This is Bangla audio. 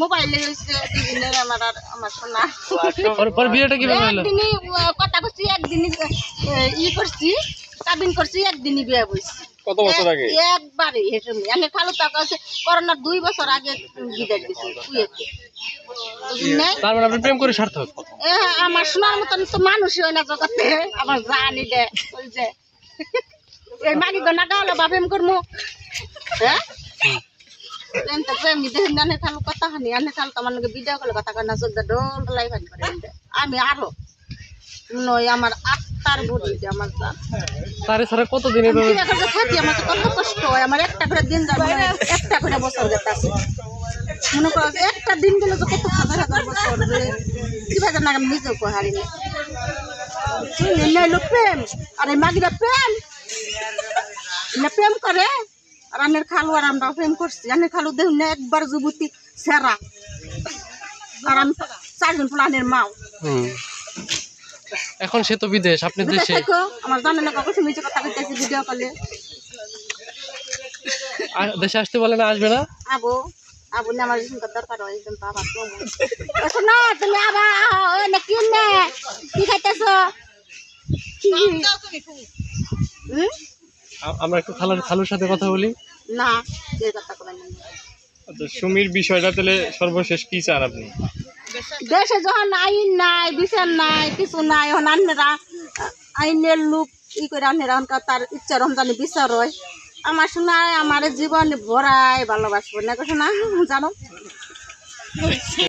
মোবাইলে হইছে দিনের আমার সোনা পর বিয়েটা কিভাবে হলো? একদিনই কথা কইছি, একদিনই করছি, কাবিন করছি, একদিনই বিয়ে বইছি। কত বছর আগে? একবারে এরকমই। আমি খালু টাকা আছে করোনার 2 বছর আগে বিদায় দিছি কুয়েতে। তার মানে আপনি প্রেম করে সার্থক? আমার সোনার মতন তো মানুষই হয় না জগতে, আমার জানি দে ওই যে এই মাগি গনা গালো বা প্রেম করমু। হ্যাঁ প্রেম তো প্রেম দেখেন না খালু কথা হানি আনে খালু তো আমার লগে ভিডিও কলে কথা কয় না, চোখ ডোল লাই ভাগ করে আমি আরো নয় আমার আত্মার বুড়ি আমার জান তারে ছাড়া কতদিন এভাবে থাকি, আমার তো কত কষ্ট হয়। আমার একটা করে দিন যাবে, একটা করে বছর যেতেছে মনে করো একটা দিন গেলে তো কত হাজার হাজার বছর কিভাবে না আমি নিজেও হারি না প্রেম। আর এই মাগিরা প্রেম না প্রেম করে, আর আনের খালু আর আমরা প্রেম করছি। আনের খালু দেখুন না একবার যুবতী সেরা, আর আমি 4 জন ফুলানের মাও। এখন সে তো বিদেশ, আপনি দেশে। আমার জানে না কখন তুমি যে কথা কইতেছি ভিডিও কলে। দেশে আসতে বলে না, আসবে না? আবো আবু না আমার যখন দরকার হয় একদম বাবা তো শোনো তুমি আবার ওই না কি না কি খাইতেছো আমরা একটু খালুর সাথে কথা বলি। না এই কথা কই না। আচ্ছা সুমির বিষয়টা তাহলে সর্বশেষ কি চান আপনি? দেশে যখন আইন নাই, বিচার নাই, কিছু নাই, এখন আন্নেরা আইনের লোক ই করে আন্নেরা তার ইচ্ছা রমজানে বিচার হয়। আমার শোনায় আমার জীবন ভরাই ভালোবাসবো না শোনা জানো।